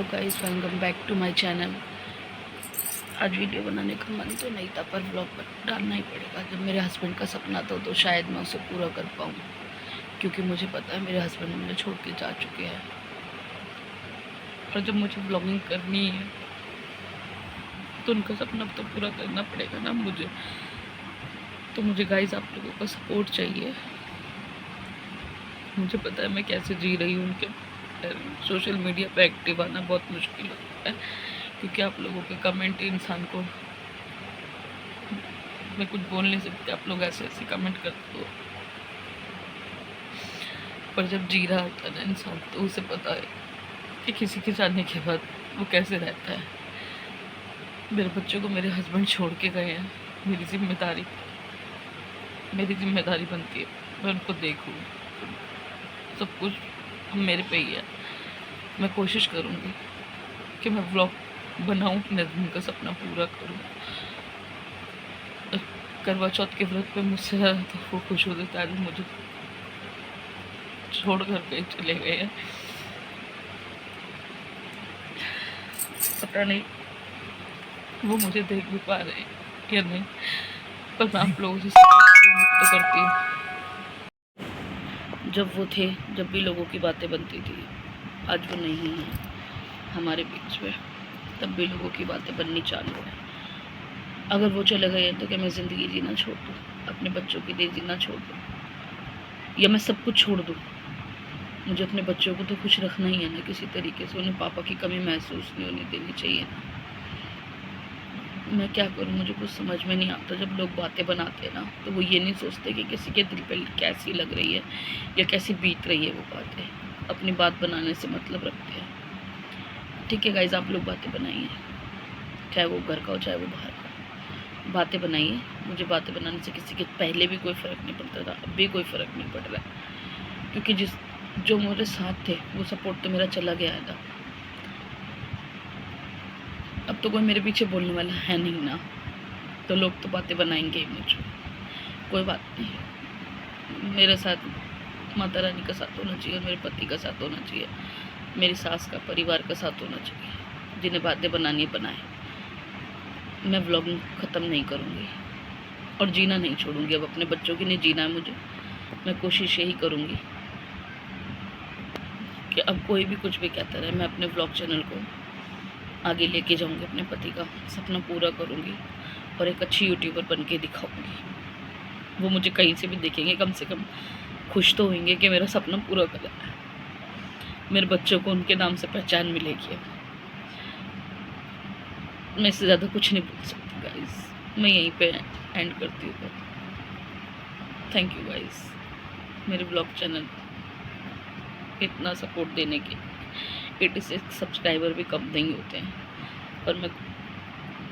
Hello guys, welcome back to my channel. आज video बनाने का मन तो नहीं था, पर ब्लॉग डालना ही पड़ेगा। जब मेरे हस्बैंड का सपना था तो शायद मैं उसे पूरा कर पाऊँ, क्योंकि मुझे पता है मेरे हस्बैंड मुझे छोड़ के जा चुके हैं। और जब मुझे ब्लॉगिंग करनी है तो उनका सपना तो पूरा करना पड़ेगा ना मुझे। तो मुझे गाइस आप लोगों का सपोर्ट चाहिए। मुझे पता है मैं कैसे जी रही हूँ उनके सोशल मीडिया पे एक्टिव आना बहुत मुश्किल होता है, क्योंकि आप लोगों के कमेंट इंसान को, मैं कुछ बोल नहीं सकती, आप लोग ऐसे ऐसे कमेंट करते हो। पर जब जी रहा होता है ना इंसान, तो उसे पता है कि किसी के जाने के बाद वो कैसे रहता है। मेरे बच्चों को मेरे हस्बैंड छोड़ के गए हैं। मेरी जिम्मेदारी बनती है मैं उनको देखूँ। सब कुछ मेरे पे ही है। मैं कोशिश करूँगी कि मैं व्लॉग बनाऊँ, अपने उनका सपना पूरा करूँ। करवा चौथ के व्रत पे मुझसे ज़्यादा तो वो खुश हो देता है, मुझे छोड़ कर के चले गए हैं। पता नहीं वो मुझे देख भी पा रहे हैं या नहीं, पर मैं आप लोगों से तो करती हूँ। जब वो थे, जब भी लोगों की बातें बनती थी, आज वो नहीं है हमारे बीच में, तब भी लोगों की बातें बननी चालू है। अगर वो चले गए हैं तो क्या मैं ज़िंदगी जीना छोड़ दूँ, अपने बच्चों के लिए जीना छोड़ दूँ, या मैं सब कुछ छोड़ दूँ? मुझे अपने बच्चों को तो खुश रखना ही है ना किसी तरीके से। उन्हें पापा की कमी महसूस नहीं होने देनी चाहिए ना। मैं क्या करूँ, मुझे कुछ समझ में नहीं आता। जब लोग बातें बनाते हैं ना, तो वो ये नहीं सोचते कि किसी के दिल पे कैसी लग रही है या कैसी बीत रही है वो बातें। अपनी बात बनाने से मतलब रखते हैं। ठीक है गाइज, आप लोग बातें बनाइए, चाहे वो घर का हो चाहे वो बाहर का। बातें बनाइए। मुझे बातें बनाने से किसी के पहले भी कोई फ़र्क नहीं पड़ता था, अब भी कोई फ़र्क नहीं पड़ रहा है, क्योंकि जो मेरे साथ थे वो सपोर्ट तो मेरा चला गया था। अब तो कोई मेरे पीछे बोलने वाला है नहीं ना, तो लोग तो बातें बनाएंगे ही मुझे। कोई बात नहीं, मेरे साथ माता रानी का साथ होना चाहिए, मेरे पति का साथ होना चाहिए, मेरी सास का, परिवार का साथ होना चाहिए। जिन्हें बातें बनानी है बनाए। मैं व्लॉगिंग ख़त्म नहीं करूँगी और जीना नहीं छोड़ूंगी। अब अपने बच्चों के लिए जीना है मुझे। मैं कोशिश यही करूँगी कि अब कोई भी कुछ भी कहता रहे, मैं अपने व्लॉग चैनल को आगे लेके जाऊँगी, अपने पति का सपना पूरा करूँगी और एक अच्छी यूट्यूबर बन के दिखाऊँगी। वो मुझे कहीं से भी देखेंगे, कम से कम खुश तो होंगे कि मेरा सपना पूरा करा है। मेरे बच्चों को उनके नाम से पहचान मिलेगी। मैं इससे ज़्यादा कुछ नहीं बोल सकती गाइस। मैं यहीं पे एंड करती हूँ। थैंक यू गाइस, मेरे ब्लॉग चैनल इतना सपोर्ट देने के। 86 सब्सक्राइबर भी कम नहीं होते हैं, पर मैं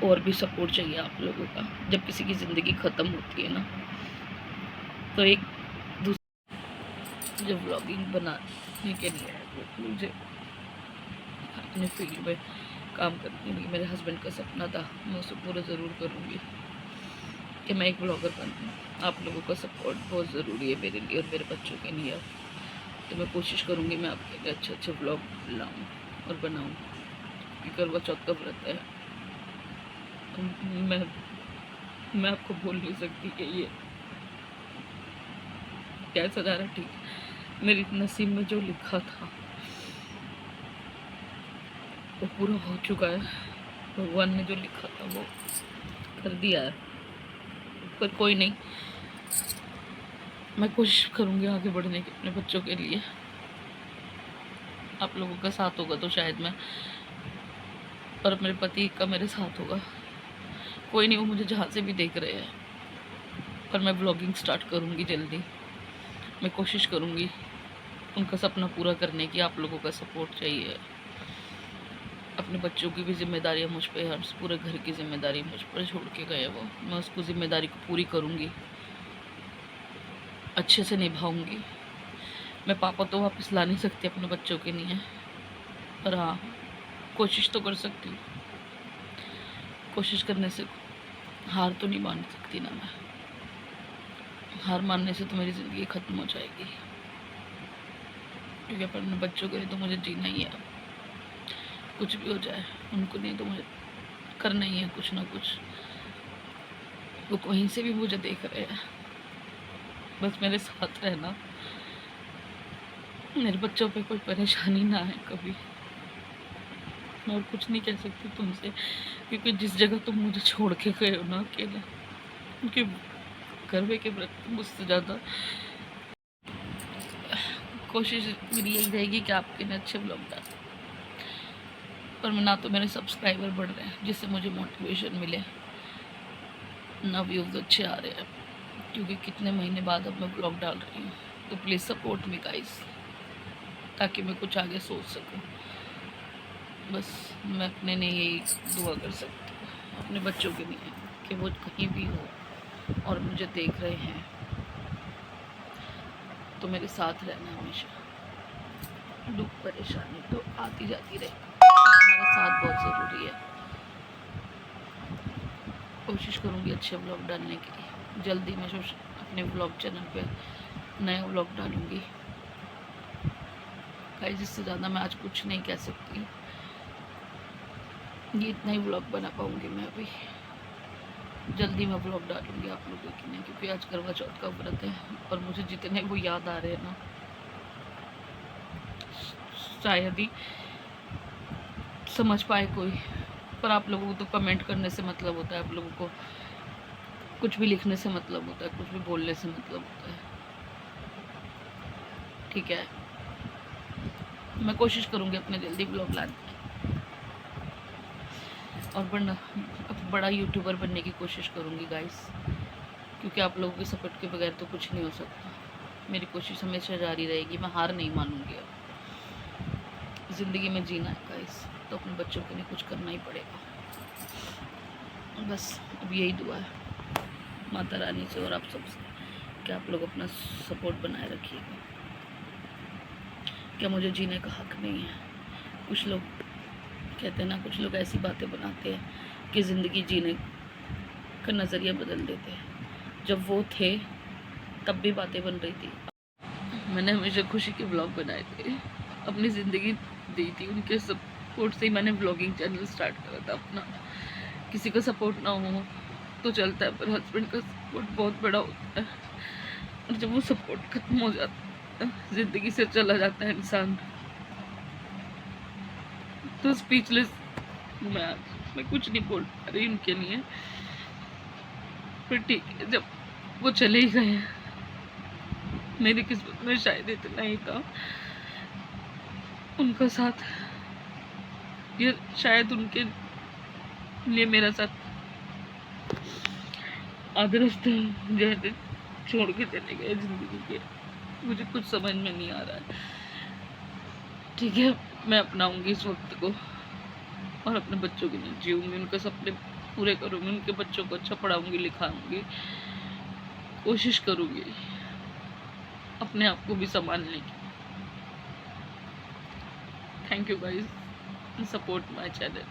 और भी सपोर्ट चाहिए आप लोगों का। जब किसी की ज़िंदगी ख़त्म होती है ना, तो एक दूसरे जो ब्लॉगिंग बनाने के लिए वो मुझे अपने फील्ड में काम करने के लिए, मेरे हस्बैंड का सपना था, मैं उसे पूरा ज़रूर करूँगी कि मैं एक ब्लॉगर बनूँ। आप लोगों का सपोर्ट बहुत ज़रूरी है मेरे लिए और मेरे बच्चों के लिए। तो मैं कोशिश करूँगी मैं आपके लिए अच्छे अच्छे ब्लॉग लाऊँ और बनाऊँ, क्योंकि करवा चौथ का व्रत है। तो मैं आपको बोल नहीं सकती कि ये कैसा जा रहा। ठीक, मेरी नसीब में जो लिखा था वो पूरा हो चुका है। भगवान ने जो लिखा था वो कर दिया है, पर कोई नहीं, मैं कोशिश करूँगी आगे बढ़ने की अपने बच्चों के लिए। आप लोगों का साथ होगा तो शायद मैं, और मेरे पति का मेरे साथ होगा। कोई नहीं, वो मुझे जहाँ से भी देख रहे हैं, पर मैं ब्लॉगिंग स्टार्ट करूँगी जल्दी। मैं कोशिश करूँगी उनका सपना पूरा करने की। आप लोगों का सपोर्ट चाहिए। अपने बच्चों की भी जिम्मेदारियाँ मुझ पे है, पूरे घर की जिम्मेदारी मुझ पर छोड़ के गए वो। मैं उसको जिम्मेदारी को पूरी करूँगी, अच्छे से निभाऊँगी। मैं पापा तो वापस ला नहीं सकती अपने बच्चों के लिए, पर हाँ कोशिश तो कर सकती हूँ। कोशिश करने से हार तो नहीं मान सकती ना मैं। हार मानने से तो मेरी ज़िंदगी ख़त्म हो जाएगी, क्योंकि अपने बच्चों के लिए तो मुझे जीना ही है। कुछ भी हो जाए उनको नहीं तो मुझे करना ही है कुछ ना कुछ। वो कहीं से भी मुझे देख रहे हैं, बस मेरे साथ रहना, मेरे बच्चों पे कोई परेशानी ना आए कभी। मैं और कुछ नहीं कह सकती तुमसे, क्योंकि जिस जगह तुम मुझे छोड़ के गए हो ना अकेले, उनके घर के प्रति मुझसे ज़्यादा कोशिश मेरी यही रहेगी कि आपके लिए अच्छे ब्लॉग डाल, पर ना तो मेरे सब्सक्राइबर बढ़ रहे हैं जिससे मुझे मोटिवेशन मिले, ना व्यूज़ अच्छे आ रहे हैं, क्योंकि कितने महीने बाद अब मैं ब्लॉग डाल रही हूँ। तो प्लीज़ सपोर्ट मी गाइस, ताकि मैं कुछ आगे सोच सकूँ। बस मैं अपने लिए यही दुआ कर सकती हूँ, अपने बच्चों के लिए, कि वो कहीं भी हो और मुझे देख रहे हैं तो मेरे साथ रहना हमेशा। दुख परेशानी तो आती जाती रहे, तुम्हारा साथ बहुत ज़रूरी है। कोशिश करूँगी अच्छे ब्लॉग डालने के लिए। जल्दी मैं अपने ब्लॉग चैनल पे नया ब्लॉग डालूँगी गाइस। इससे ज़्यादा मैं आज कुछ नहीं कह सकती, ये इतना ही ब्लॉग बना पाऊँगी मैं अभी। जल्दी मैं ब्लॉग डालूँगी आप लोगों के लिए, क्योंकि आज करवा चौथ का व्रत है और मुझे जितने वो याद आ रहे हैं ना, शायद ही समझ पाए कोई, पर आप लोगों को तो कमेंट करने से मतलब होता है, आप लोगों को कुछ भी लिखने से मतलब होता है, कुछ भी बोलने से मतलब होता है, ठीक है। मैं कोशिश करूँगी अपने जल्दी ब्लॉग लाने की, और बड़ा यूट्यूबर बनने की कोशिश करूँगी गाइस, क्योंकि आप लोगों के सपोर्ट के बगैर तो कुछ नहीं हो सकता। मेरी कोशिश हमेशा जारी रहेगी, मैं हार नहीं मानूंगी। अब ज़िंदगी में जीना है गाइस, तो अपने बच्चों के लिए कुछ करना ही पड़ेगा। बस अब यही दुआ है माता रानी से और आप सबसे कि आप लोग अपना सपोर्ट बनाए रखिएगा। क्या मुझे जीने का हक नहीं है? कुछ लोग कहते हैं ना, कुछ लोग ऐसी बातें बनाते हैं कि ज़िंदगी जीने का नज़रिया बदल देते हैं। जब वो थे तब भी बातें बन रही थी। मैंने हमेशा खुशी के ब्लॉग बनाए थे, अपनी ज़िंदगी दी थी, उनके सपोर्ट से ही मैंने ब्लॉगिंग चैनल स्टार्ट करा था अपना। किसी का सपोर्ट ना हो तो चलता है, पर हस्बैंड का सपोर्ट बहुत बड़ा होता है, और जब वो सपोर्ट खत्म हो जाता है, ज़िंदगी से चला जाता है इंसान, तो स्पीचलेस मैं कुछ नहीं बोल पा रही उनके लिए। पर ठीक है, जब वो चले ही गए, मेरी किस्मत में शायद इतना ही था उनका साथ, ये शायद उनके लिए मेरा साथ आधे रास्ते जैसे छोड़ के चले गए ज़िंदगी के। मुझे कुछ समझ में नहीं आ रहा है। ठीक है, मैं अपनाऊंगी इस वक्त को और अपने बच्चों के लिए जीऊँगी, उनके सपने पूरे करूँगी, उनके बच्चों को अच्छा पढ़ाऊँगी लिखाऊँगी, कोशिश करूँगी अपने आप को भी संभालने की। Thank you guys, support my channel.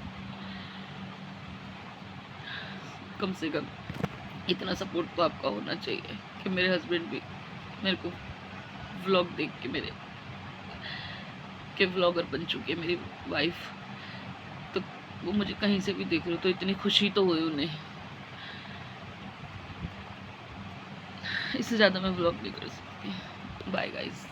कम से कम इतना सपोर्ट तो आपका होना चाहिए कि मेरे हस्बैंड भी मेरे को व्लॉग देख के मेरे के व्लॉगर बन चुके, मेरी वाइफ, तो वो मुझे कहीं से भी देख रहे हो तो इतनी खुशी तो हुई उन्हें। इससे ज़्यादा मैं व्लॉग नहीं कर सकती। Bye guys.